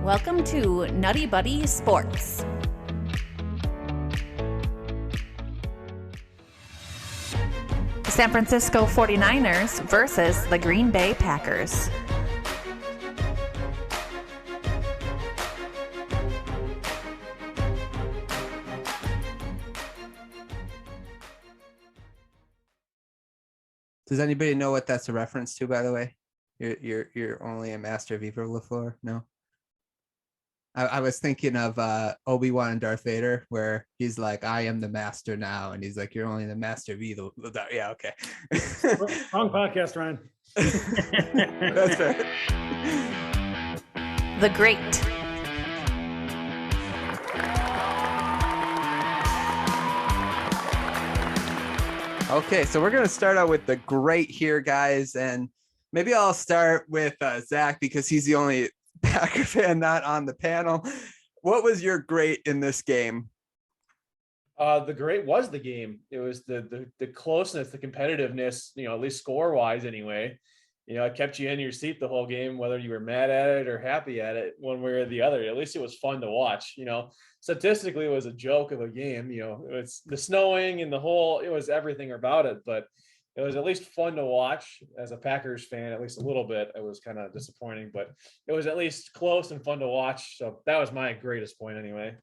Welcome to Nutty Buddy Sports. The San Francisco 49ers versus the Green Bay Packers. Does anybody know what that's a reference to, by the way? You're only a master of evil, LaFleur? No. I was thinking of Obi-Wan and Darth Vader, where he's like, I am the master now. And he's like, you're only the master of evil. Yeah, okay. Wrong podcast, Ryan. That's fair. The Great. Okay, so we're going to start out with the great here, guys. And maybe I'll start with Zach, because he's the only Packer fan not on the panel. What was your great in this game? The great was the game. It was the closeness, the competitiveness, at least score wise anyway. It kept you in your seat the whole game, whether you were mad at it or happy at it, one way or the other. At least it was fun to watch. Statistically, it was a joke of a game. It's the snowing and it was everything about it, but it was at least fun to watch as a Packers fan, at least a little bit. It was kind of disappointing, but it was at least close and fun to watch. So that was my greatest point anyway.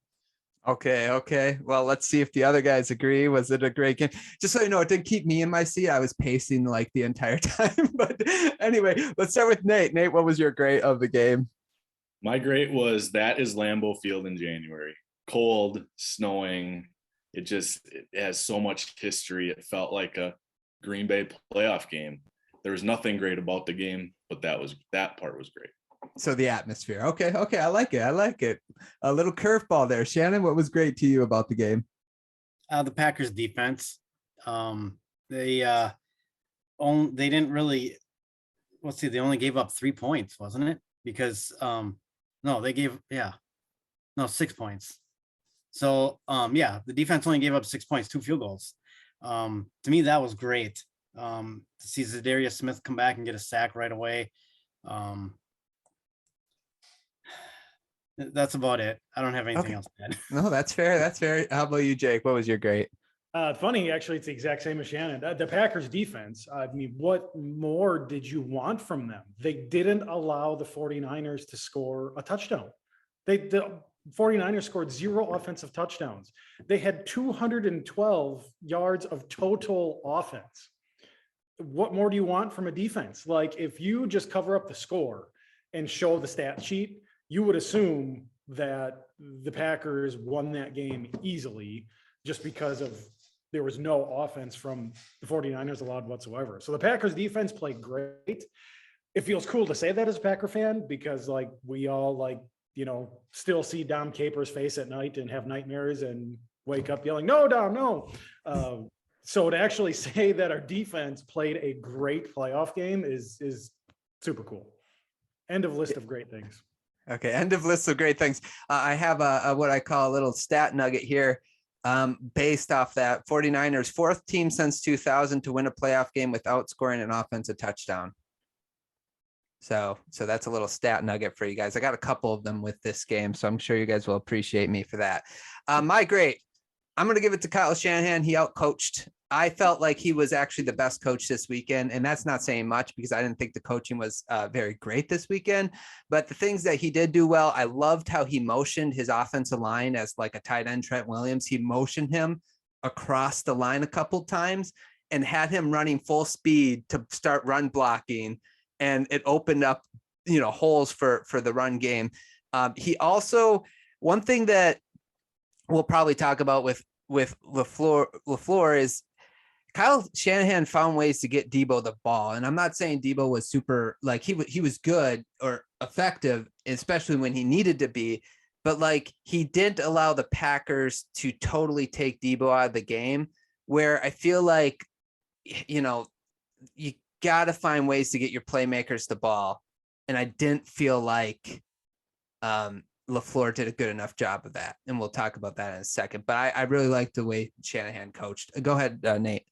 Okay. Well, let's see if the other guys agree. Was it a great game? Just so you know, it didn't keep me in my seat. I was pacing like the entire time. But anyway, let's start with Nate. Nate, what was your great of the game? My great was that is Lambeau Field in January. Cold, snowing. It has so much history. It felt like a Green Bay playoff game. There was nothing great about the game, but that part was great. So the atmosphere. Okay. I like it. A little curveball there. Shannon, what was great to you about the game? The Packers defense. They didn't really, they only gave up 3 points, wasn't it? Because they gave 6 points. So the defense only gave up 6 points, 2 field goals. To me, that was great. To see Zadarius Smith come back and get a sack right away. That's about it. I don't have anything else to add. No, that's fair. How about you, Jake? What was your great? Funny, actually, it's the exact same as Shannon. The Packers defense, I mean, what more did you want from them? They didn't allow the 49ers to score a touchdown. The 49ers scored 0 offensive touchdowns. They had 212 yards of total offense. What more do you want from a defense? Like, if you just cover up the score and show the stat sheet, you would assume that the Packers won that game easily just because there was no offense from the 49ers allowed whatsoever. So the Packers defense played great. It feels cool to say that as a Packer fan, because we all still see Dom Capers' face at night and have nightmares and wake up yelling, no, Dom, no. So to actually say that our defense played a great playoff game is super cool. End of list of great things. Okay, end of list of great things. I have a what I call a little stat nugget here based off that. 49ers, 4th team since 2000 to win a playoff game without scoring an offensive touchdown. So that's a little stat nugget for you guys. I got a couple of them with this game, so I'm sure you guys will appreciate me for that. My great, I'm going to give it to Kyle Shanahan. He outcoached. I felt like he was actually the best coach this weekend, and that's not saying much because I didn't think the coaching was very great this weekend. But the things that he did do well, I loved how he motioned his offensive line as like a tight end, Trent Williams. He motioned him across the line a couple times and had him running full speed to start run blocking, and it opened up, holes for the run game. He also, one thing that we'll probably talk about with LaFleur is Kyle Shanahan found ways to get Debo the ball. And I'm not saying Debo was super, he was good or effective, especially when he needed to be, but he didn't allow the Packers to totally take Debo out of the game, where I feel like, you got to find ways to get your playmakers the ball. And I didn't feel like LaFleur did a good enough job of that. And we'll talk about that in a second, but I really liked the way Shanahan coached. Go ahead, Nate.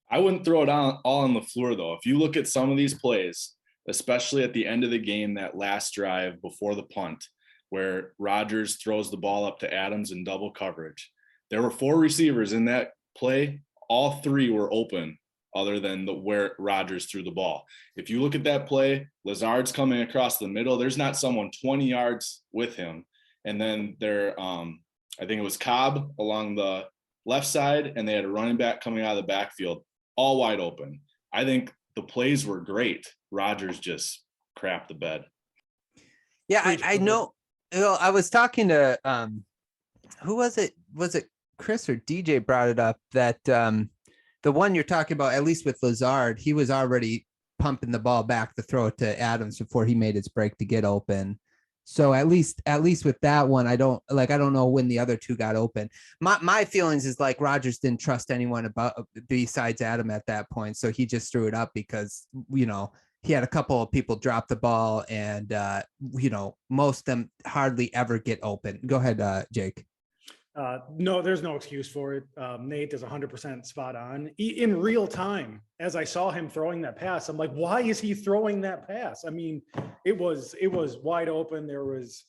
I wouldn't throw it all on LaFleur, though. If you look at some of these plays, especially at the end of the game, that last drive before the punt, where Rodgers throws the ball up to Adams in double coverage. There were 4 receivers in that play. All 3 were open other than where Rodgers threw the ball. If you look at that play, Lazard's coming across the middle. There's not someone 20 yards with him. And then I think it was Cobb along the left side, and they had a running back coming out of the backfield, all wide open. I think the plays were great. Rodgers just crapped the bed. Yeah, I know. Well, I was talking to who was it? Was it Chris or DJ brought it up that the one you're talking about, at least with Lazard, he was already pumping the ball back to throw it to Adams before he made his break to get open. So at least with that one, I don't know when the other 2 got open. My feelings is like Rodgers didn't trust anyone besides Adam at that point. So he just threw it up because, he had a couple of people drop the ball and, most of them hardly ever get open. Go ahead, Jake. No, there's no excuse for it. Nate is 100% spot on. In real time, as I saw him throwing that pass, I'm like, why is he throwing that pass? I mean, it was wide open. There was,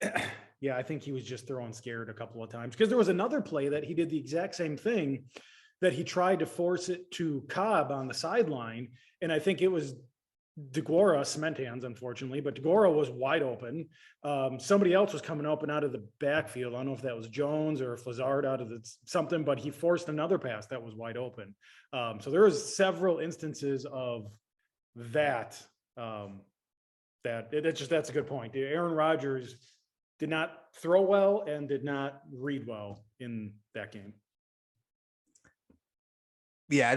I think he was just throwing scared a couple of times, because there was another play that he did the exact same thing, that he tried to force it to Cobb on the sideline. And I think it was DeGuara, cement hands, unfortunately, but DeGuara was wide open. Somebody else was coming open out of the backfield. I don't know if that was Jones or if Lazard out of something, but he forced another pass that was wide open. So there was several instances of that. That's a good point. Aaron Rodgers did not throw well and did not read well in that game. Yeah, I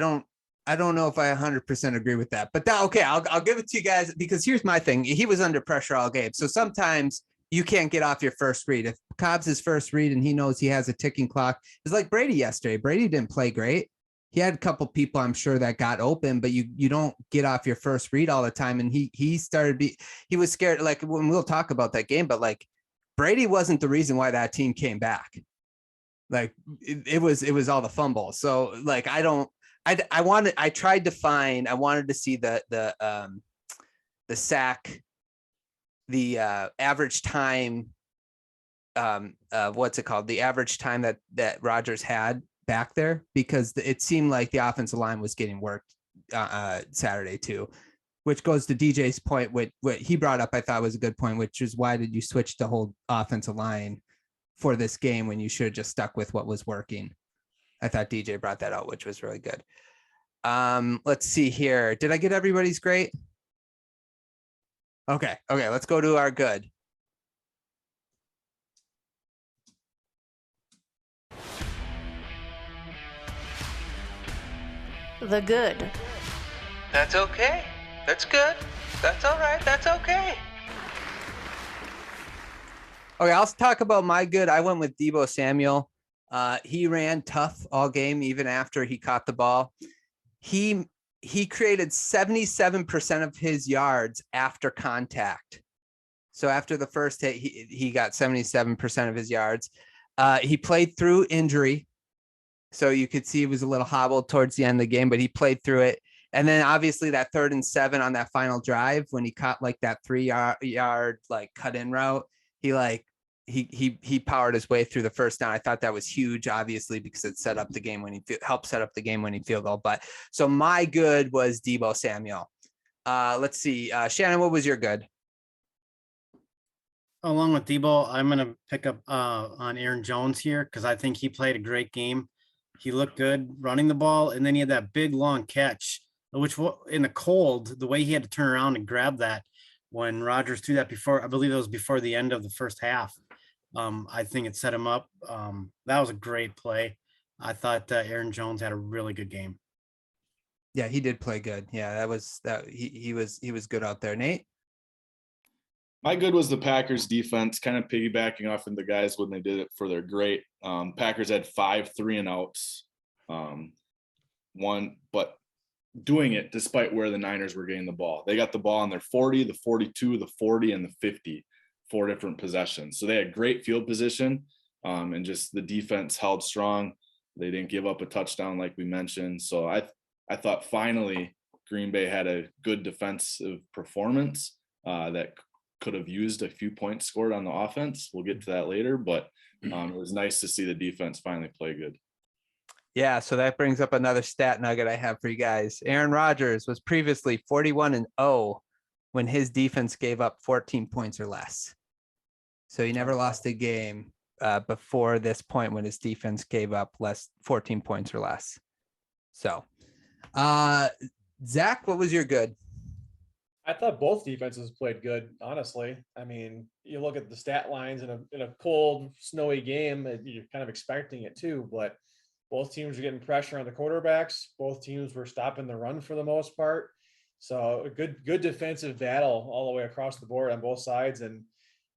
don't know if I 100% agree with that, but okay, I'll give it to you guys, because here's my thing. He was under pressure all game. So sometimes you can't get off your first read. If Cobb's his first read and he knows he has a ticking clock, it's like Brady yesterday. Brady didn't play great. He had a couple people, I'm sure, that got open, but you don't get off your first read all the time. And he was scared. Like, when we'll talk about that game, but like, Brady wasn't the reason why that team came back. Like it was all the fumbles. So like, I wanted to see the sack, the average time, what's it called? The average time that Rodgers had back there, because it seemed like the offensive line was getting worked Saturday too, which goes to DJ's point. What he brought up, I thought was a good point, which is, why did you switch the whole offensive line for this game when you should have just stuck with what was working? I thought DJ brought that out, which was really good. Let's see here. Did I get everybody's great? Okay, let's go to our good. The good. That's okay. That's good. That's all right. That's okay. Okay, I'll talk about my good. I went with Deebo Samuel. He ran tough all game, even after he caught the ball. He created 77% of his yards after contact. So after the first hit, he got 77% of his yards. He played through injury. So you could see he was a little hobbled towards the end of the game, but he played through it. And then obviously that 3rd and 7 on that final drive, when he caught like that 3-yard like cut in route, he powered his way through the first down. I thought that was huge, obviously, because it set up the game helped set up the game-winning field goal. But so my good was Deebo Samuel. Let's see, Shannon, what was your good? Along with Deebo, I'm going to pick up on Aaron Jones here, because I think he played a great game. He looked good running the ball, and then he had that big long catch, which in the cold, the way he had to turn around and grab that when Rodgers threw that before, I believe it was before the end of the first half. I think it set him up. That was a great play. I thought Aaron Jones had a really good game. Yeah, he did play good. Yeah, he was good out there. Nate? My good was the Packers defense, kind of piggybacking off of the guys when they did it for their great. Packers had 5 3-and-outs, but doing it despite where the Niners were getting the ball. They got the ball on their 40, the 42, the 40, and the 50, 4 different possessions. So they had great field position, and just the defense held strong. They didn't give up a touchdown like we mentioned. So I thought finally Green Bay had a good defensive performance that could have used a few points scored on the offense. We'll get to that later, but it was nice to see the defense finally play good. Yeah, so that brings up another stat nugget I have for you guys. Aaron Rodgers was previously 41-0 when his defense gave up 14 points or less. So he never lost a game before this point when his defense gave up 14 points or less. So, Zach, what was your good? I thought both defenses played good, honestly. I mean, you look at the stat lines in a cold, snowy game, you're kind of expecting it too, but both teams were getting pressure on the quarterbacks. Both teams were stopping the run for the most part. So a good defensive battle all the way across the board on both sides. And,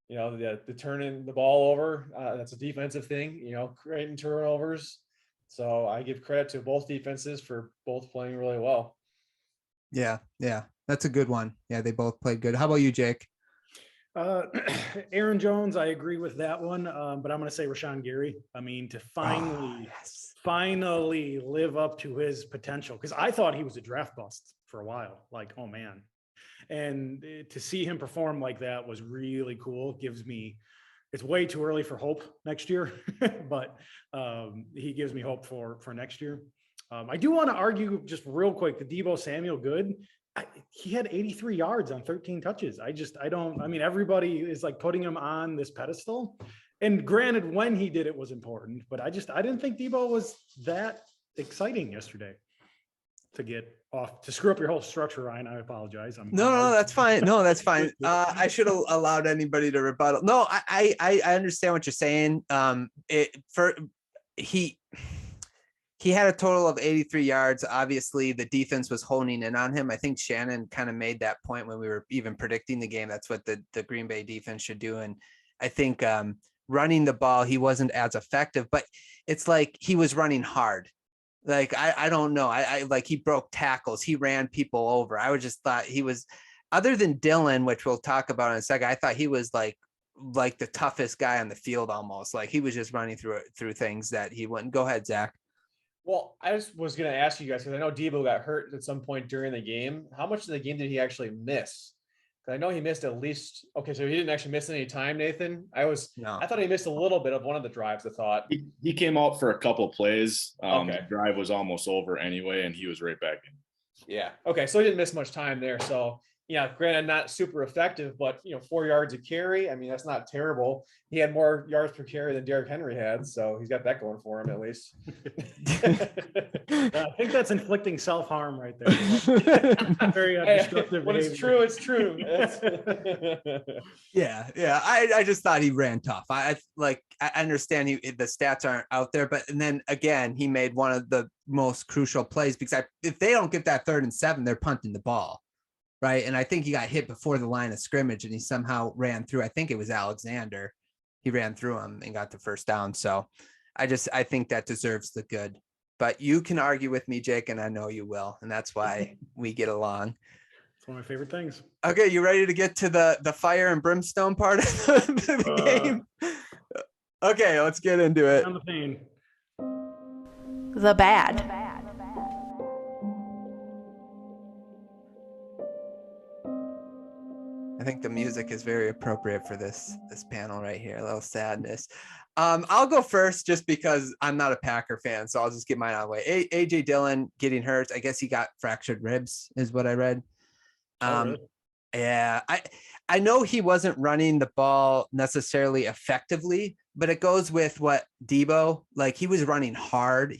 you know, the turning the ball over, that's a defensive thing, you know, creating turnovers. So I give credit to both defenses for both playing really well. Yeah, that's a good one. Yeah, they both played good. How about you, Jake? Aaron Jones, I agree with that one, but I'm going to say Rashawn Gary. I mean, to finally live up to his potential, because I thought he was a draft bust for a while. Like, oh man, and to see him perform like that was really cool. It's way too early for hope next year, but he gives me hope for next year. I do want to argue just real quick, the Deebo Samuel good. He had 83 yards on 13 touches. I mean, everybody is like putting him on this pedestal. And granted, when he did it was important, but I didn't think Deebo was that exciting yesterday to get off, to screw up your whole structure, Ryan. I apologize. No, that's fine. No, that's fine. I should have allowed anybody to rebuttal. No, I understand what you're saying. He had a total of 83 yards. Obviously, the defense was honing in on him. I think Shannon kind of made that point when we were even predicting the game. That's what the Green Bay defense should do. And I think running the ball, he wasn't as effective, but it's like he was running hard. Like, I don't know. I like, he broke tackles. He ran people over. I would just thought he was, other than Dylan, which we'll talk about in a second, I thought he was like the toughest guy on the field almost. Like, he was just running through things that he wouldn't. Go ahead, Zach. Well, I just was going to ask you guys, because I know Deebo got hurt at some point during the game. How much of the game did he actually miss? Because I know he missed at least. Okay, so he didn't actually miss any time, Nathan. I thought he missed a little bit of one of the drives. I thought he came out for a couple of plays. Okay. The drive was almost over anyway, and he was right back in. Yeah. Okay, so he didn't miss much time there. So yeah, granted, not super effective, but 4 yards a carry. I mean, that's not terrible. He had more yards per carry than Derrick Henry had, so he's got that going for him at least. I think that's inflicting self-harm right there. Very destructive. When it's true, it's true. Yeah. I just thought he ran tough. I understand the stats aren't out there, but and then again, he made one of the most crucial plays, because if they don't get that 3rd and 7, they're punting the ball. Right. And I think he got hit before the line of scrimmage and he somehow ran through. I think it was Alexander. He ran through him and got the first down. So I think that deserves the good. But you can argue with me, Jake, and I know you will. And that's why we get along. It's one of my favorite things. Okay. You ready to get to the fire and brimstone part of the game? Okay. Let's get into it. On the pain. The bad. I think the music is very appropriate for this panel right here. A little sadness. I'll go first just because I'm not a Packer fan, so I'll just get mine out of the way. AJ Dillon getting hurt. I guess he got fractured ribs, is what I read. Really? Yeah, I know he wasn't running the ball necessarily effectively, but it goes with what Deebo, like, he was running hard.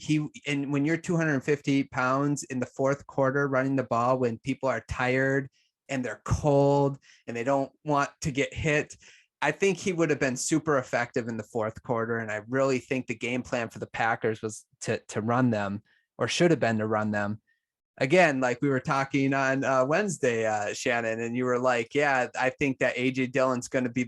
And when you're 250 pounds in the 4th quarter running the ball, when people are tired and they're cold and they don't want to get hit, I think he would have been super effective in the 4th quarter. And I really think the game plan for the Packers was to run them, or should have been to run them. Again, like we were talking on Wednesday, Shannon, and you were like, yeah, I think that AJ Dillon's going to be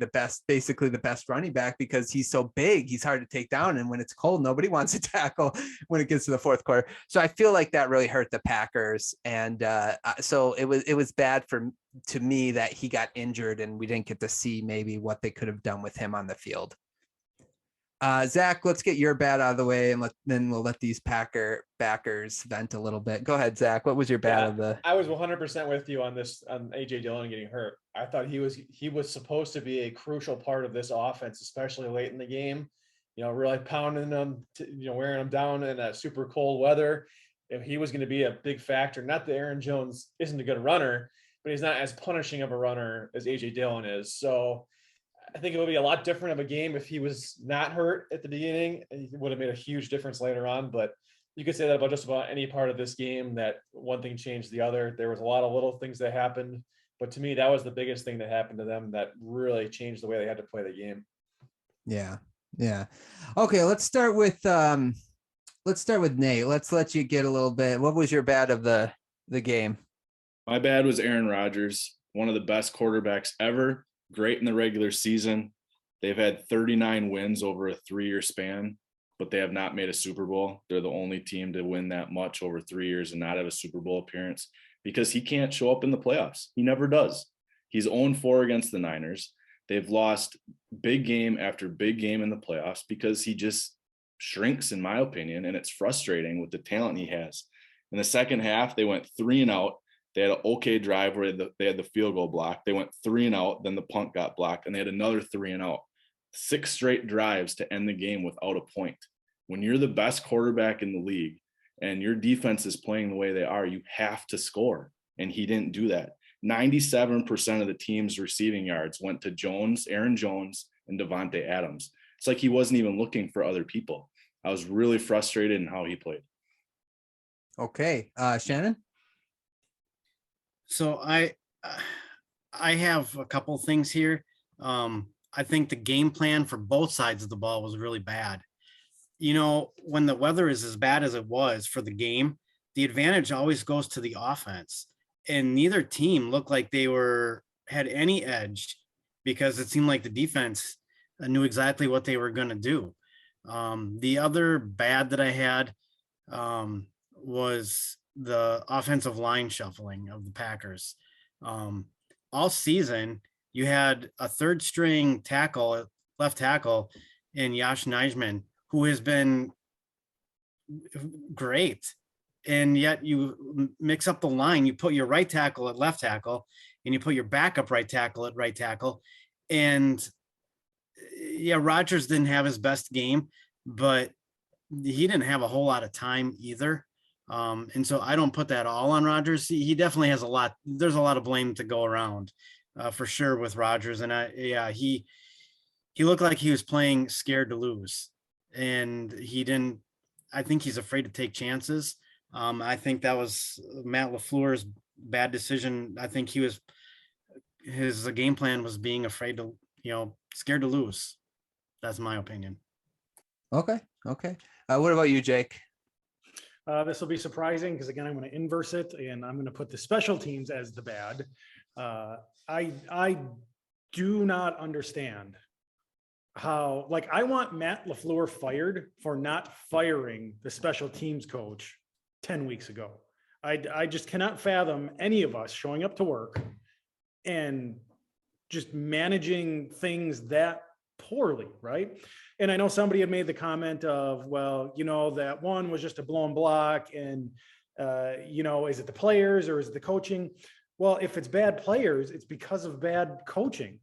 basically the best running back, because he's so big, he's hard to take down. And when it's cold, nobody wants to tackle when it gets to the 4th quarter. So I feel like that really hurt the Packers. And so it was bad to me that he got injured and we didn't get to see maybe what they could have done with him on the field. Zach, let's get your bad out of the way, and then we'll let these Packer backers vent a little bit. Go ahead, Zach. What was your bad of the? I was 100% with you on this, on AJ Dillon getting hurt. I thought he was supposed to be a crucial part of this offense, especially late in the game. Really pounding them, wearing them down in that super cold weather. If he was going to be a big factor, not that Aaron Jones isn't a good runner, but he's not as punishing of a runner as AJ Dillon is. So I think it would be a lot different of a game if he was not hurt at the beginning. It would have made a huge difference later on, but you could say that about just about any part of this game, that one thing changed the other. There was a lot of little things that happened, but to me, that was the biggest thing that happened to them that really changed the way they had to play the game. Yeah. Yeah. Okay. Let's start with Nate. Let's let you get a little bit. What was your bad of the game? My bad was Aaron Rodgers, one of the best quarterbacks ever. Great in the regular season. They've had 39 wins over a 3-year span, but they have not made a Super Bowl. They're the only team to win that much over 3 years and not have a Super Bowl appearance because he can't show up in the playoffs. He never does. He's 0-4 against the Niners. They've lost big game after big game in the playoffs because he just shrinks, in my opinion, and it's frustrating with the talent he has. In the second half, they went 3-and-out. They had an okay drive where they had the field goal block. They went 3-and-out, then the punt got blocked, and they had another 3-and-out. 6 straight drives to end the game without a point. When you're the best quarterback in the league and your defense is playing the way they are, you have to score, and he didn't do that. 97% of the team's receiving yards went to Jones, Aaron Jones, and Devontae Adams. It's like he wasn't even looking for other people. I was really frustrated in how he played. Okay. Shannon? So I have a couple things here. I think the game plan for both sides of the ball was really bad. When the weather is as bad as it was for the game, the advantage always goes to the offense. And neither team looked like they had any edge because it seemed like the defense knew exactly what they were going to do. The other bad that I had was the offensive line shuffling of the Packers. All season, you had a third string left tackle in Yash Nijman, who has been great. And yet you mix up the line, you put your right tackle at left tackle and you put your backup right tackle at right tackle. And yeah, Rodgers didn't have his best game, but he didn't have a whole lot of time either. And so I don't put that all on Rodgers. He definitely has there's a lot of blame to go around for sure with Rodgers. And he looked like he was playing scared to lose, and I think he's afraid to take chances. I think that was Matt LaFleur's bad decision. I think his game plan was being afraid to, scared to lose. That's my opinion. Okay. What about you, Jake? This will be surprising because, again, I'm going to inverse it, and I'm going to put the special teams as the bad. I do not understand how, I want Matt LaFleur fired for not firing the special teams coach 10 weeks ago. I just cannot fathom any of us showing up to work and just managing things that poorly, right? And I know somebody had made the comment of, well, that one was just a blown block, and is it the players or is it the coaching? Well, if it's bad players, it's because of bad coaching.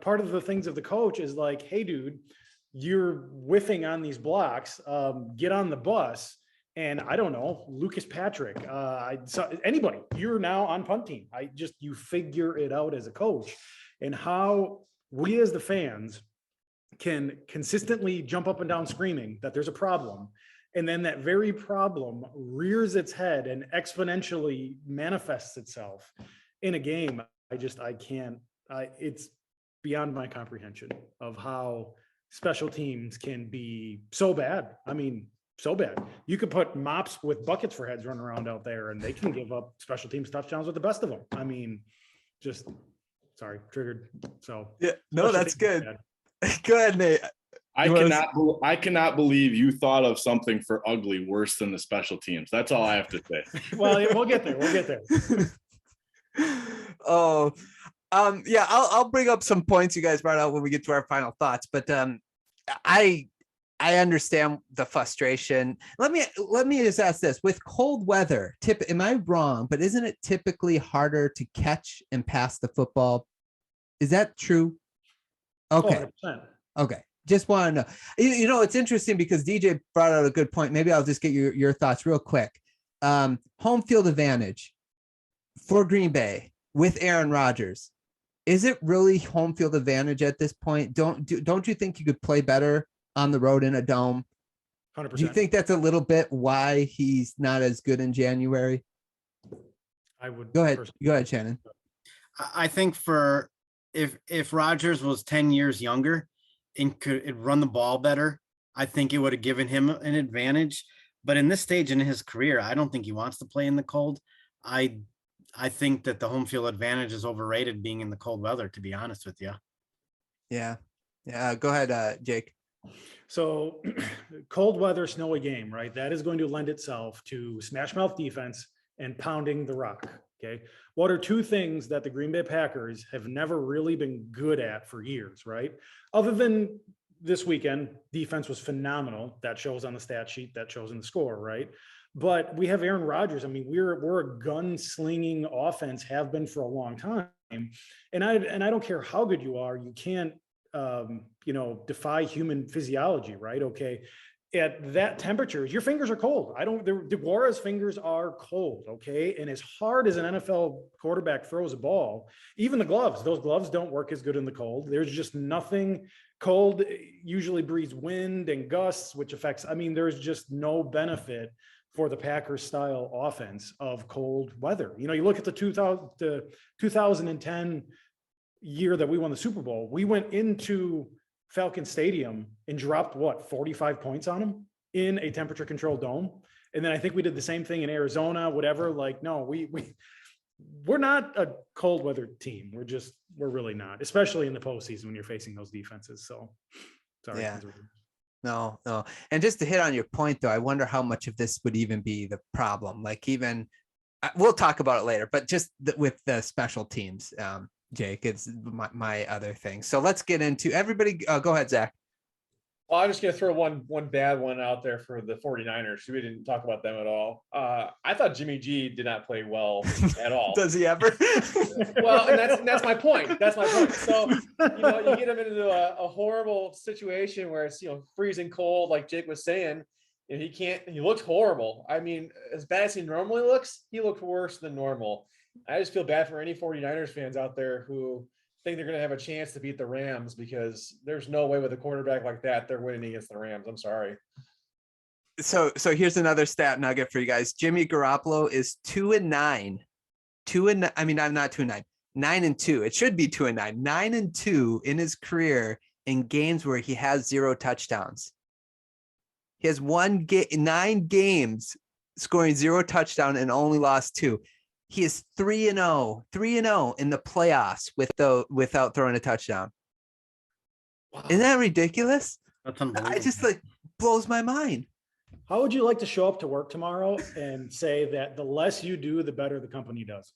Part of the things of the coach is hey, dude, you're whiffing on these blocks. Get on the bus. And I don't know, Lucas Patrick, anybody, you're now on punt team. You figure it out as a coach, and how we as the fans can consistently jump up and down screaming that there's a problem. And then that very problem rears its head and exponentially manifests itself in a game. It's beyond my comprehension of how special teams can be so bad. So bad. You could put mops with buckets for heads running around out there, and they can give up special teams touchdowns with the best of them. Sorry, triggered. So yeah, no, that's good. Go ahead, Nate. I cannot believe you thought of something for ugly worse than the special teams. That's all I have to say. Well, we'll get there. Oh, yeah, I'll bring up some points you guys brought out when we get to our final thoughts. But I understand the frustration. Let me just ask this: with cold weather, am I wrong? But isn't it typically harder to catch and pass the football? Is that true? Okay. 100%. Okay. Just want to know. It's interesting because DJ brought out a good point. Maybe I'll just get your thoughts real quick. Home field advantage for Green Bay with Aaron Rodgers. Is it really home field advantage at this point? Don't you think you could play better on the road in a dome? 100%. Do you think that's a little bit why he's not as good in January? I would Go ahead, Shannon. I think if Rodgers was 10 years younger and could run the ball better, I think it would have given him an advantage. But in this stage in his career, I don't think he wants to play in the cold. I think that the home field advantage is overrated being in the cold weather, to be honest with you. Yeah. Go ahead, Jake. So cold weather, snowy game, right? That is going to lend itself to smash mouth defense and pounding the rock. Okay. What are two things that the Green Bay Packers have never really been good at for years, right? Other than this weekend, defense was phenomenal. That shows on the stat sheet, that shows in the score, right? But we have Aaron Rodgers. I mean, we're a gun-slinging offense, have been for a long time. And I don't care how good you are, you can't defy human physiology, right? Okay. At that temperature, your fingers are cold. DeGuara's fingers are cold, okay? And as hard as an NFL quarterback throws a ball, even the gloves, those gloves don't work as good in the cold. There's just nothing. Cold usually breeds wind and gusts, which affects, there's just no benefit for the Packers style offense of cold weather. You look at the 2010 year that we won the Super Bowl, we went into Falcon Stadium and dropped 45 points on them in a temperature controlled dome. And then I think we did the same thing in Arizona, whatever. Like, no, we're not a cold weather team. We're really not, especially in the postseason when you're facing those defenses. So sorry. Yeah. No. And just to hit on your point though, I wonder how much of this would even be the problem. Like even we'll talk about it later, but just with the special teams, Jake, it's my other thing. So let's get into everybody. Go ahead, Zach. Well, I'm just going to throw one bad one out there for the 49ers. We didn't talk about them at all. I thought Jimmy G did not play well at all. Does he ever? Well, and that's my point. That's my point. So, you get him into a horrible situation where it's, freezing cold, like Jake was saying, and he looked horrible. I mean, as bad as he normally looks, he looked worse than normal. I just feel bad for any 49ers fans out there who think they're going to have a chance to beat the Rams, because there's no way with a quarterback like that they're winning against the Rams. I'm sorry. So here's another stat nugget for you guys. Jimmy Garoppolo is 2-9. 2-9. I mean, I'm not 2-9. 9-2. It should be 2-9. 9-2 in his career in games where he has 0 touchdowns. He has 9 games scoring 0 touchdown and only lost 2. He is 3-0 in the playoffs without throwing a touchdown. Wow. Isn't that ridiculous? That's unbelievable. I just blows my mind. How would you like to show up to work tomorrow and say that the less you do, the better the company does?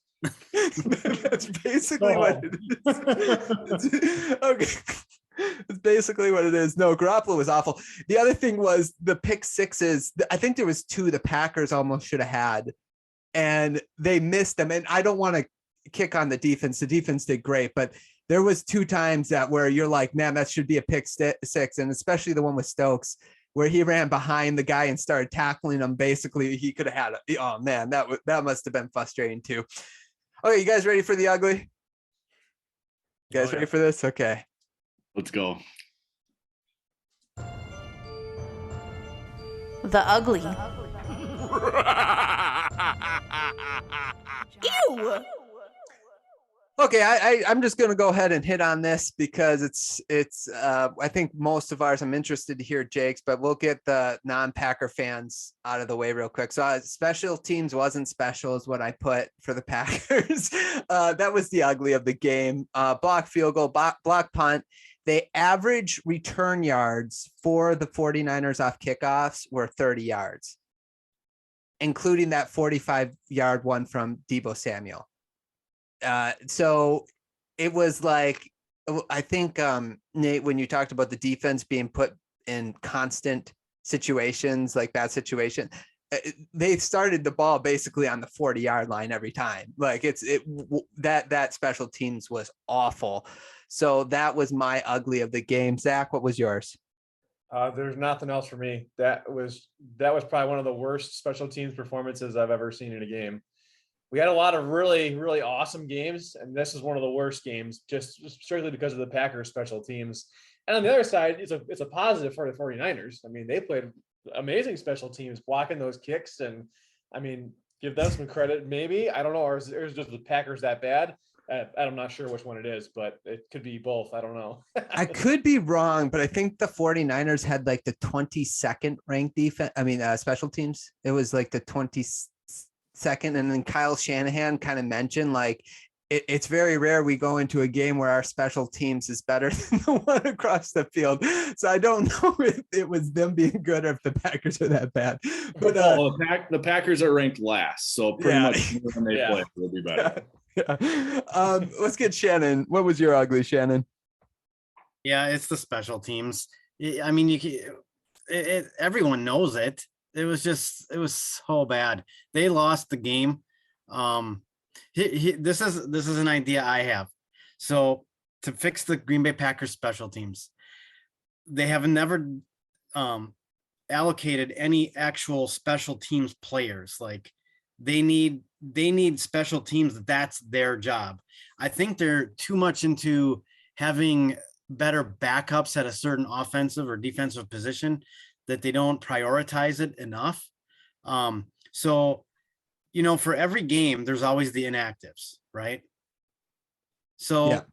That's basically what it is. Okay. That's basically what it is. No, Garoppolo was awful. The other thing was the pick sixes. I think there was 2 the Packers almost should have had, and they missed them. And I don't want to kick on the defense. The defense did great, but there was 2 times where you're like, man, that should be a pick 6. And especially the one with Stokes, where he ran behind the guy and started tackling him. Basically, he could have had it. Oh man, that must have been frustrating too. Okay, you guys ready for the ugly? You guys ready for this? Okay. Let's go. The ugly. Ew. Okay, I'm just going to go ahead and hit on this because it's I think most of ours, I'm interested to hear Jake's, but we'll get the non-Packer fans out of the way real quick. So special teams wasn't special is what I put for the Packers. That was the ugly of the game. Block field goal, block punt. The average return yards for the 49ers off kickoffs were 30 yards, including that 45-yard one from Deebo Samuel. So it was like, I think, Nate, when you talked about the defense being put in constant situations, like bad situation. They started the ball basically on the 40-yard line every time. Like that special teams was awful. So that was my ugly of the game. Zach, what was yours? There's nothing else for me. That was probably one of the worst special teams performances I've ever seen in a game. We had a lot of really, really awesome games, and this is one of the worst games, just strictly because of the Packers special teams. And on the other side, it's a positive for the 49ers. I mean, they played amazing special teams, blocking those kicks, and I mean, give them some credit, maybe. I don't know, or is just the Packers that bad? I'm not sure which one it is, but it could be both. I don't know. I could be wrong, but I think the 49ers had like the 22nd ranked defense. I mean, special teams. It was like the 22nd. And then Kyle Shanahan kind of mentioned like, it's very rare we go into a game where our special teams is better than the one across the field. So I don't know if it was them being good or if the Packers are that bad. But the Packers are ranked last, so pretty much when they play, will be better. Yeah. Let's get Shannon. What was your ugly, Shannon? Yeah, it's the special teams. I mean, everyone knows it. It was so bad. They lost the game. This is an idea I have. So to fix the Green Bay Packers special teams, they have never allocated any actual special teams players. Like they need special teams. That's their job. I think they're too much into having better backups at a certain offensive or defensive position that they don't prioritize it enough. So, for every game, there's always the inactives, right? So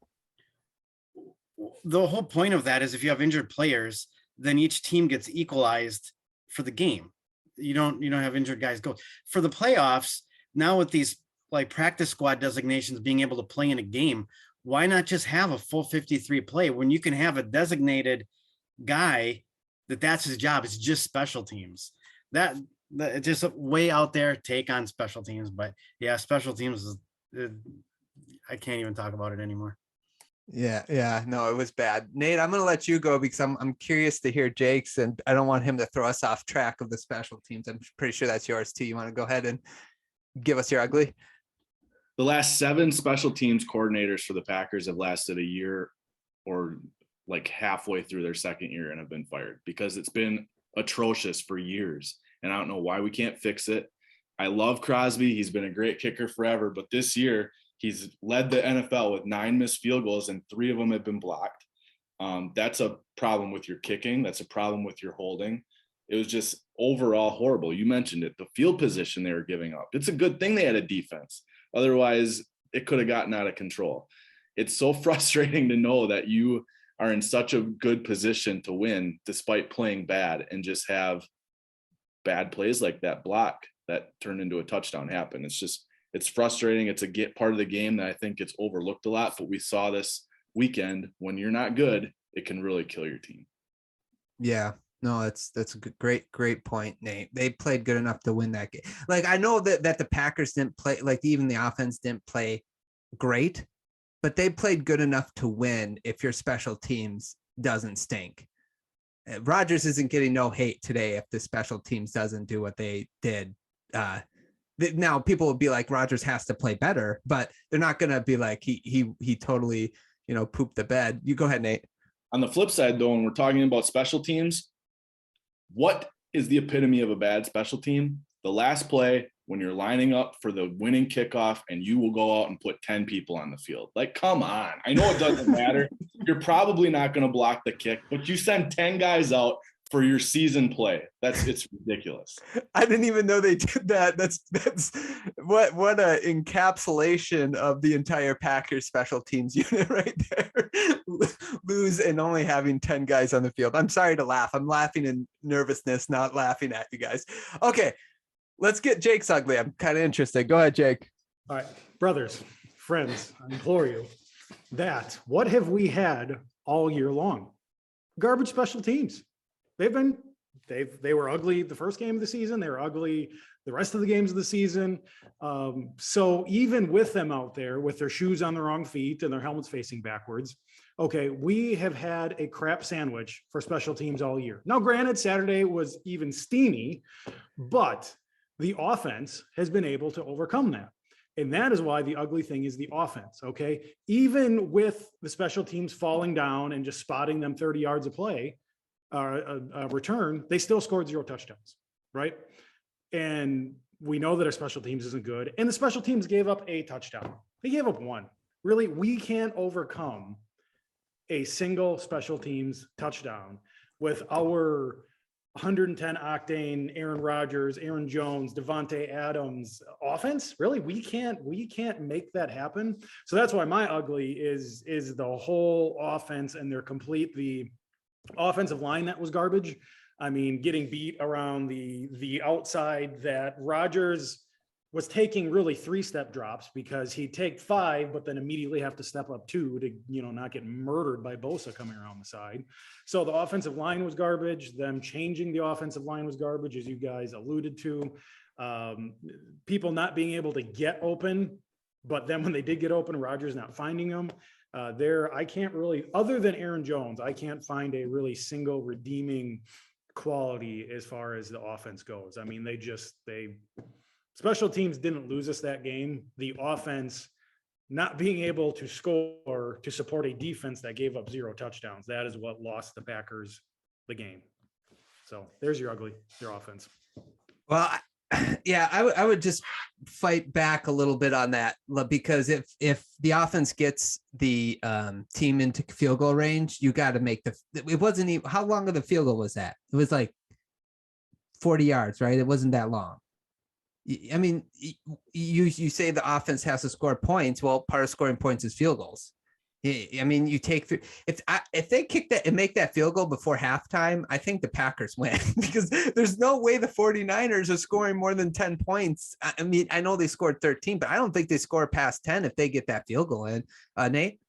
the whole point of that is if you have injured players, then each team gets equalized for the game. You don't have injured guys go for the playoffs. Now with these like practice squad designations being able to play in a game, why not just have a full 53 play when you can have a designated guy that's his job? It's just special teams. That it's just a way out there take on special teams. But yeah, special teams is, I can't even talk about it anymore. Yeah, no, it was bad. Nate, I'm going to let you go because I'm curious to hear Jake's, and I don't want him to throw us off track of the special teams. I'm pretty sure that's yours too. You want to go ahead and give us your ugly? The last 7 special teams coordinators for the Packers have lasted a year or like halfway through their second year and have been fired because it's been atrocious for years. And I don't know why we can't fix it. I love Crosby. He's been a great kicker forever, but this year he's led the NFL with 9 missed field goals and 3 of them have been blocked. That's a problem with your kicking. That's a problem with your holding. It was just overall horrible. You mentioned it, the field position they were giving up. It's a good thing they had a defense. Otherwise, it could have gotten out of control. It's so frustrating to know that you are in such a good position to win despite playing bad and just have bad plays like that block that turned into a touchdown happen. It's frustrating. It's a part of the game that I think gets overlooked a lot, but we saw this weekend when you're not good, it can really kill your team. Yeah. No, that's a great point, Nate. They played good enough to win that game. Like I know that the Packers didn't play, like even the offense didn't play great, but they played good enough to win if your special teams doesn't stink. Rodgers isn't getting no hate today if the special teams doesn't do what they did. Now people will be like Rodgers has to play better, but they're not going to be like he totally, pooped the bed. You go ahead, Nate. On the flip side, though, when we're talking about special teams, what is the epitome of a bad special team? The last play when you're lining up for the winning kickoff and you will go out and put 10 people on the field. Like, come on. I know it doesn't matter. You're probably not going to block the kick, but you send 10 guys out for your season play. It's ridiculous. I didn't even know they did that. That's what a encapsulation of the entire Packers special teams unit right there. Lose and only having 10 guys on the field. I'm sorry to laugh. I'm laughing in nervousness, not laughing at you guys. Okay, let's get Jake's ugly. I'm kind of interested. Go ahead, Jake. All right, brothers, friends, I implore you that what have we had all year long? Garbage special teams. They were ugly the first game of the season. They were ugly the rest of the games of the season. So even with them out there with their shoes on the wrong feet and their helmets facing backwards, okay, we have had a crap sandwich for special teams all year. Now, granted, Saturday was even steamy, but the offense has been able to overcome that. And that is why the ugly thing is the offense, okay? Even with the special teams falling down and just spotting them 30 yards of play, a return, they still scored 0 touchdowns, right? And we know that our special teams isn't good. And the special teams gave up a touchdown. They gave up 1. Really, we can't overcome a single special teams touchdown with our 110 octane Aaron Rodgers, Aaron Jones, Devontae Adams offense. Really, we can't make that happen. So that's why my ugly is the whole offense and the offensive line that was garbage. I mean, getting beat around the outside, that Rodgers was taking really 3-step drops because he'd take 5, but then immediately have to step up 2 to, not get murdered by Bosa coming around the side. So the offensive line was garbage. Them changing the offensive line was garbage, as you guys alluded to. People not being able to get open, but then when they did get open, Rodgers not finding them. I can't really, other than Aaron Jones, I can't find a really single redeeming quality as far as the offense goes. I mean, special teams didn't lose us that game. The offense not being able to score to support a defense that gave up 0 touchdowns. That is what lost the Packers the game. So there's your ugly, your offense. Well, yeah, I would just fight back a little bit on that, because if the offense gets the team into field goal range, you got to make it wasn't even, how long of the field goal was that? It was like 40 yards, right? It wasn't that long. I mean, you say the offense has to score points. Well, part of scoring points is field goals. I mean, you take if they kick that and make that field goal before halftime, I think the Packers win because there's no way the 49ers are scoring more than 10 points. I mean, I know they scored 13, but I don't think they score past 10 if they get that field goal in. Nate?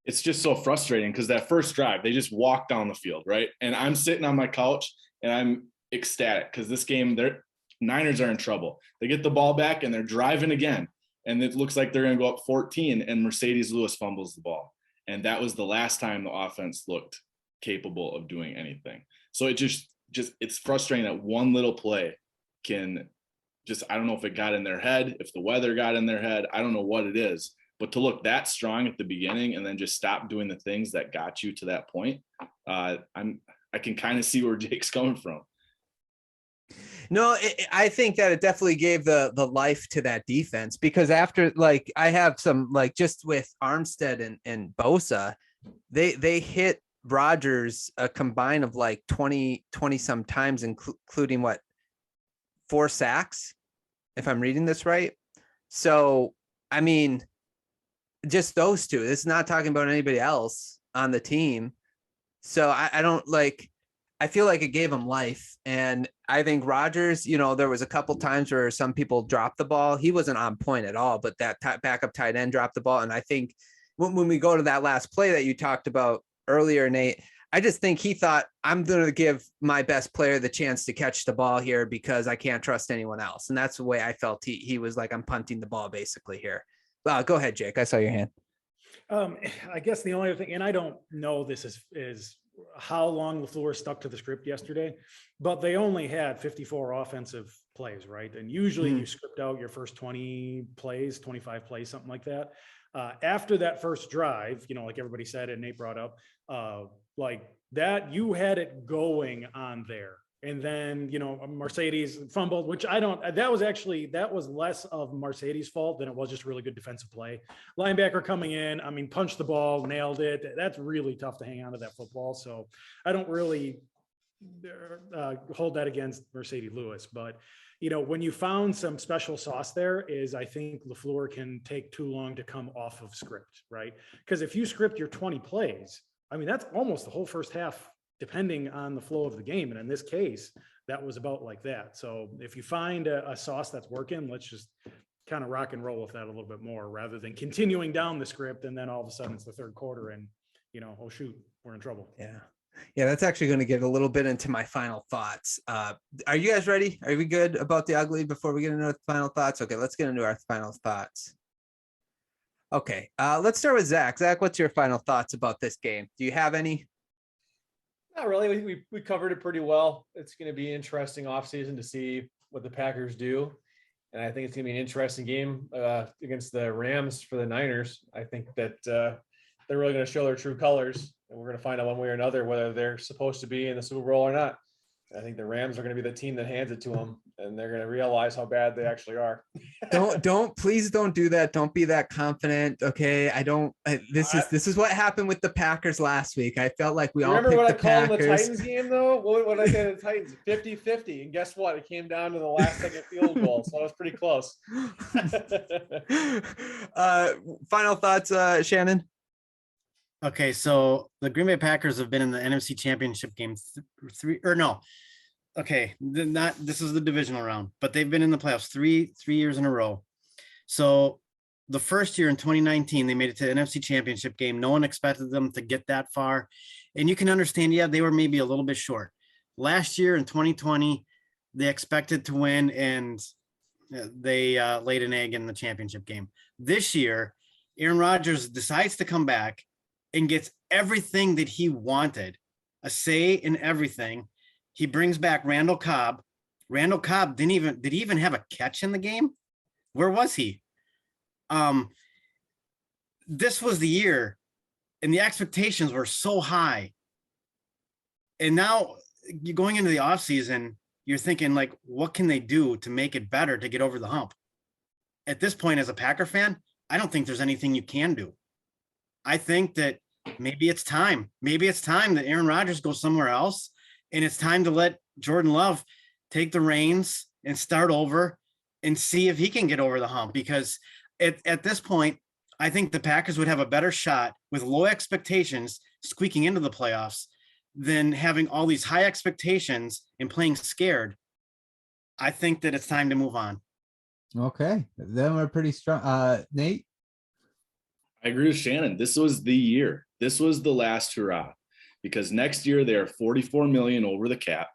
It's just so frustrating because that first drive, they just walked down the field, right? And I'm sitting on my couch and I'm ecstatic because this game, Niners are in trouble. They get the ball back and they're driving again. And it looks like they're going to go up 14 and Mercedes Lewis fumbles the ball. And that was the last time the offense looked capable of doing anything. So it just it's frustrating that one little play can just, I don't know if it got in their head, if the weather got in their head, I don't know what it is, but to look that strong at the beginning and then just stop doing the things that got you to that point. I can kind of see where Jake's coming from. No, I think that it definitely gave the life to that defense because after, like, I have some, like, just with Armstead and Bosa, they hit Rodgers a combine of like 20 some times, including 4 sacks, if I'm reading this right. So, I mean, just those two. It's not talking about anybody else on the team. So I don't like. I feel like it gave him life. And I think Rodgers, there was a couple times where some people dropped the ball. He wasn't on point at all, but that backup tight end dropped the ball. And I think when we go to that last play that you talked about earlier, Nate, I just think he thought, I'm going to give my best player the chance to catch the ball here because I can't trust anyone else. And that's the way I felt. He was like, I'm punting the ball basically here. Go ahead, Jake. I saw your hand. I guess the only other thing, and I don't know this is how long LaFleur stuck to the script yesterday, but they only had 54 offensive plays, right? And usually you script out your first 20 plays, 25 plays, something like that. After that first drive, like everybody said, and Nate brought up, like that, you had it going on there. And then, Mercedes fumbled, which that was less of Mercedes' fault than it was just really good defensive play. Linebacker coming in, punched the ball, nailed it. That's really tough to hang on to that football. So I don't really hold that against Mercedes Lewis. But, when you found some special sauce there is I think LaFleur can take too long to come off of script, right? Because if you script your 20 plays, that's almost the whole first half, depending on the flow of the game. And in this case, that was about like that. So if you find a sauce that's working, let's just kind of rock and roll with that a little bit more rather than continuing down the script. And then all of a sudden it's the third quarter and, oh shoot, we're in trouble. Yeah. Yeah, that's actually going to get a little bit into my final thoughts. Are you guys ready? Are we good about the ugly before we get into our final thoughts? Okay, let's get into our final thoughts. Okay, let's start with Zach. Zach, what's your final thoughts about this game? Do you have any? Not really. We covered it pretty well. It's going to be interesting offseason to see what the Packers do. And I think it's going to be an interesting game against the Rams for the Niners. I think that they're really going to show their true colors. And we're going to find out one way or another whether they're supposed to be in the Super Bowl or not. I think the Rams are going to be the team that hands it to them, and they're going to realize how bad they actually are. Please don't do that. Don't be that confident. Okay. This is what happened with the Packers last week. I felt like we all remember picked what I the called Packers. the Titans game though? What I said the Titans 50-50. And guess what? It came down to the last second field goal. So it was pretty close. Final thoughts, Shannon? Okay, so the Green Bay Packers have been in the NFC Championship game this is the divisional round, but they've been in the playoffs three years in a row. So the first year in 2019, they made it to the NFC Championship game. No one expected them to get that far. And you can understand, yeah, they were maybe a little bit short. Last year in 2020, they expected to win, and they laid an egg in the championship game. This year, Aaron Rodgers decides to come back and gets everything that he wanted, a say in everything. He brings back Randall Cobb. Randall Cobb did he even have a catch in the game? Where was he? This was the year, and the expectations were so high. And now you're going into the offseason, you're thinking, like, what can they do to make it better, to get over the hump? At this point, as a Packer fan, I don't think there's anything you can do. I think that maybe it's time. Maybe it's time that Aaron Rodgers goes somewhere else, and it's time to let Jordan Love take the reins and start over and see if he can get over the hump. Because at this point, I think the Packers would have a better shot with low expectations squeaking into the playoffs than having all these high expectations and playing scared. I think that it's time to move on. Okay, then we're pretty strong. Nate? I agree with Shannon. This was the year. This was the last hurrah, because next year they are 44 million over the cap.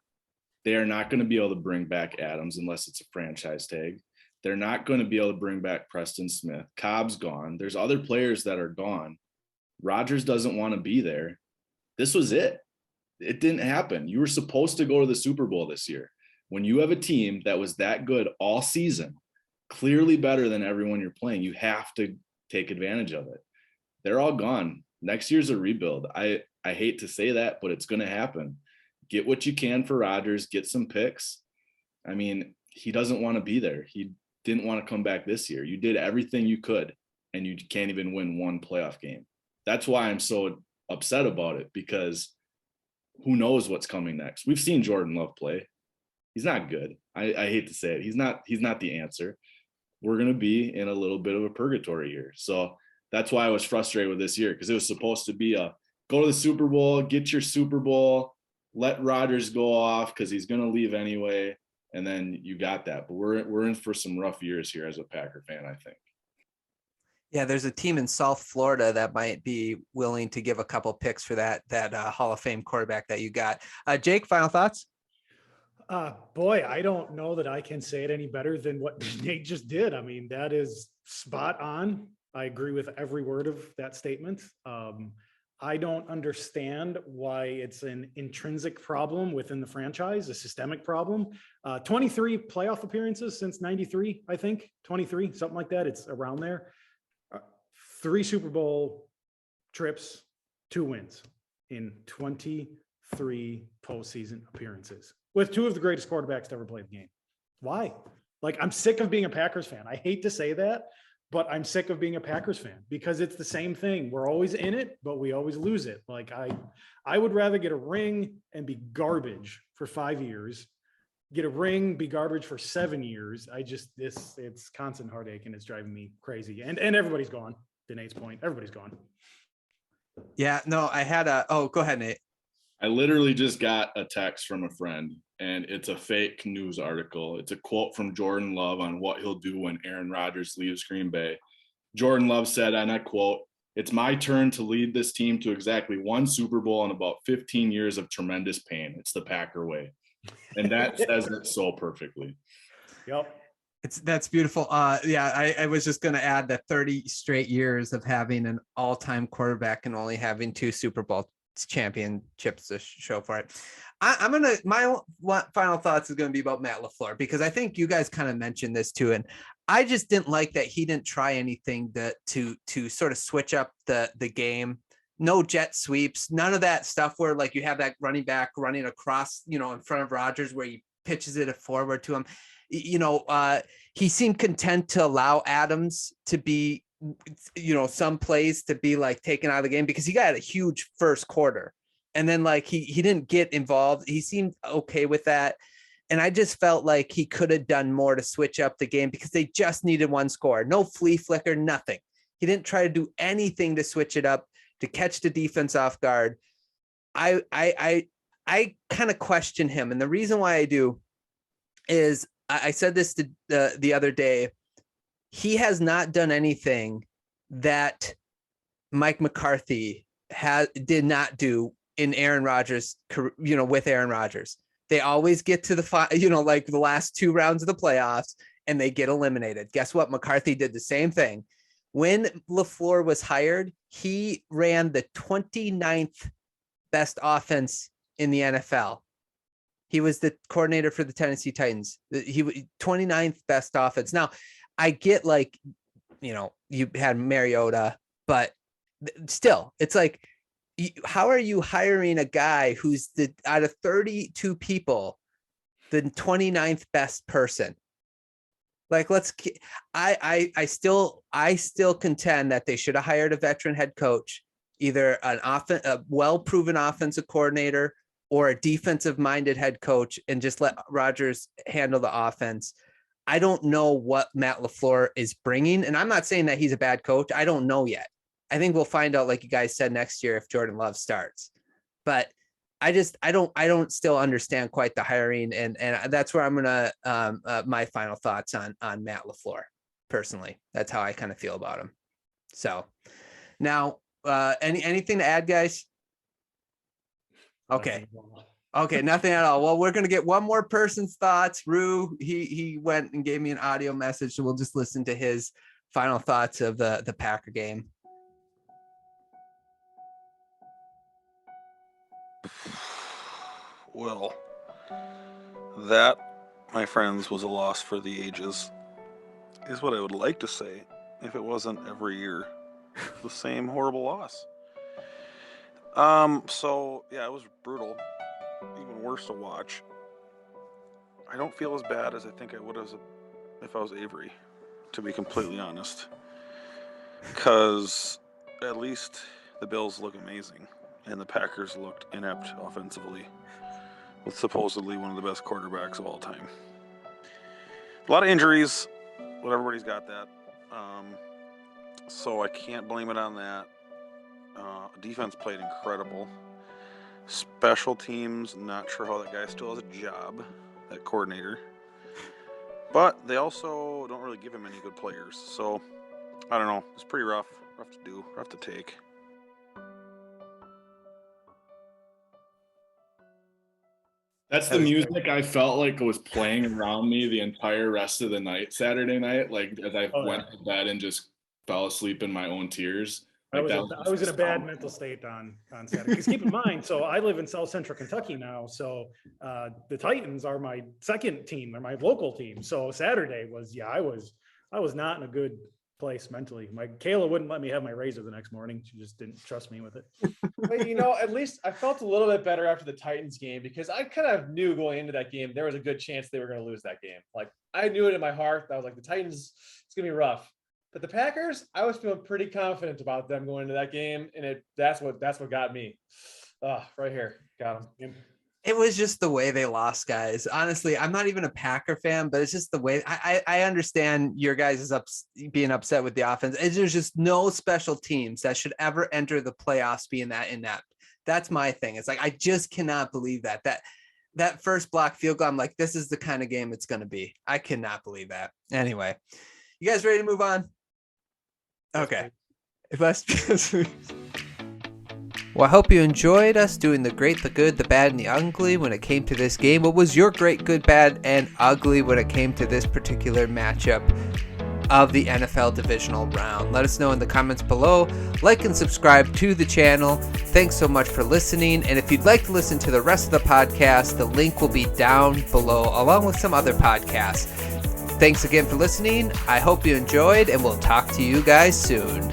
They are not going to be able to bring back Adams unless it's a franchise tag. They're not going to be able to bring back Preston Smith. Cobb's gone. There's other players that are gone. Rodgers doesn't want to be there. This was it. It didn't happen. You were supposed to go to the Super Bowl this year. When you have a team that was that good all season, clearly better than everyone you're playing, you have to take advantage of it. They're all gone. Next year's a rebuild. I hate to say that, but it's going to happen. Get what you can for Rodgers, get some picks. I mean, he doesn't want to be there. He didn't want to come back this year. You did everything you could, and you can't even win one playoff game. That's why I'm so upset about it, because who knows what's coming next. We've seen Jordan Love play. He's not good. I hate to say it. He's not the answer. We're going to be in a little bit of a purgatory here. So that's why I was frustrated with this year, because it was supposed to be a go to the Super Bowl, get your Super Bowl, let Rodgers go off because he's going to leave anyway. And then you got that. But we're in for some rough years here as a Packer fan, I think. Yeah, there's a team in South Florida that might be willing to give a couple picks for that Hall of Fame quarterback that you got. Jake, final thoughts? Boy, I don't know that I can say it any better than what Nate just did. I mean, that is spot on. I agree with every word of that statement. I don't understand why it's an intrinsic problem within the franchise, a systemic problem. 23 playoff appearances since 93, I think, 23, something like that. It's around there. 3 Super Bowl trips, 2 wins in 23 postseason appearances with 2 of the greatest quarterbacks to ever play the game. Why? Like, I'm sick of being a Packers fan. I hate to say that, but I'm sick of being a Packers fan because it's the same thing. We're always in it, but we always lose it. Like, I would rather get a ring and be garbage for 5 years, get a ring, be garbage for 7 years. It's constant heartache, and it's driving me crazy. And everybody's gone. To Nate's point, everybody's gone. Yeah, no, I had go ahead, Nate. I literally just got a text from a friend, and it's a fake news article. It's a quote from Jordan Love on what he'll do when Aaron Rodgers leaves Green Bay. Jordan Love said, and I quote, It's my turn to lead this team to exactly one Super Bowl and about 15 years of tremendous pain. It's the Packer way. And that says it so perfectly. Yep. That's beautiful. Yeah, I was just going to add that 30 straight years of having an all-time quarterback and only having 2 Super Bowl championships to show for it. My final thoughts is going to be about Matt LaFleur, because I think you guys kind of mentioned this too. And I just didn't like that he didn't try anything to sort of switch up the game. No jet sweeps, none of that stuff where like you have that running back running across, in front of Rodgers where he pitches it forward to him. He seemed content to allow Adams to be, some plays to be like taken out of the game, because he got a huge first quarter. And then like he didn't get involved. He seemed okay with that. And I just felt like he could have done more to switch up the game, because they just needed one score. No flea flicker, nothing. He didn't try to do anything to switch it up, to catch the defense off guard. I kind of question him. And the reason why I do is I said this to the other day. He has not done anything that Mike McCarthy did not do in Aaron Rodgers, with Aaron Rodgers. They always get to the, like the last 2 rounds of the playoffs and they get eliminated. Guess what? McCarthy did the same thing. When LaFleur was hired, he ran the 29th best offense in the NFL. He was the coordinator for the Tennessee Titans. He 29th best offense. Now, I get like, you had Mariota, but still, it's like, how are you hiring a guy who's out of 32 people, the 29th best person? Like, I still contend that they should have hired a veteran head coach, either a well-proven offensive coordinator or a defensive-minded head coach, and just let Rodgers handle the offense. I don't know what Matt LaFleur is bringing, and I'm not saying that he's a bad coach. I don't know yet. I think we'll find out, like you guys said, next year if Jordan Love starts. But I don't still understand quite the hiring, and that's where I'm gonna my final thoughts on Matt LaFleur. Personally, that's how I kind of feel about him. So now, anything to add, guys? Okay. Okay, nothing at all. Well, we're gonna get one more person's thoughts. Rue, he went and gave me an audio message, so we'll just listen to his final thoughts of the Packer game. Well, that, my friends, was a loss for the ages, is what I would like to say if it wasn't every year the same horrible loss. So yeah, it was brutal, even worse to watch. I don't feel as bad as I think I would if I was Avery, to be completely honest, because at least the Bills look amazing and the Packers looked inept offensively, with supposedly one of the best quarterbacks of all time. A lot of injuries, but everybody's got that. So I can't blame it on that. Defense played incredible. Special teams, not sure how that guy still has a job, that coordinator. But they also don't really give him any good players. So, I don't know. It's pretty rough to do, rough to take. That's the music I felt like was playing around me the entire rest of the night, Saturday night. Like as I went to bed and just fell asleep in my own tears. Like I was in a bad mental state on Saturday. Because keep in mind, so I live in South Central Kentucky now. So the Titans are my second team. They're my local team. So Saturday was, I was not in a good place mentally. Kayla wouldn't let me have my razor the next morning. She just didn't trust me with it. But at least I felt a little bit better after the Titans game, because I kind of knew going into that game there was a good chance they were going to lose that game. Like, I knew it in my heart. I was like, the Titans, it's going to be rough. But the Packers, I was feeling pretty confident about them going into that game, and that's what got me. Right here, got them. It was just the way they lost, guys. Honestly, I'm not even a Packer fan, but it's just the way I understand your guys' being upset with the offense. There's just no special teams that should ever enter the playoffs being that inept. That's my thing. It's like, I just cannot believe that first block field goal. I'm like, this is the kind of game it's going to be. I cannot believe that. Anyway, you guys ready to move on? Okay. It must be. Well, I hope you enjoyed us doing the great, the good, the bad, and the ugly when it came to this game. What was your great, good, bad, and ugly when it came to this particular matchup of the NFL divisional round? Let us know in the comments below. Like and subscribe to the channel. Thanks so much for listening. And if you'd like to listen to the rest of the podcast, the link will be down below along with some other podcasts. Thanks again for listening. I hope you enjoyed, and we'll talk to you guys soon.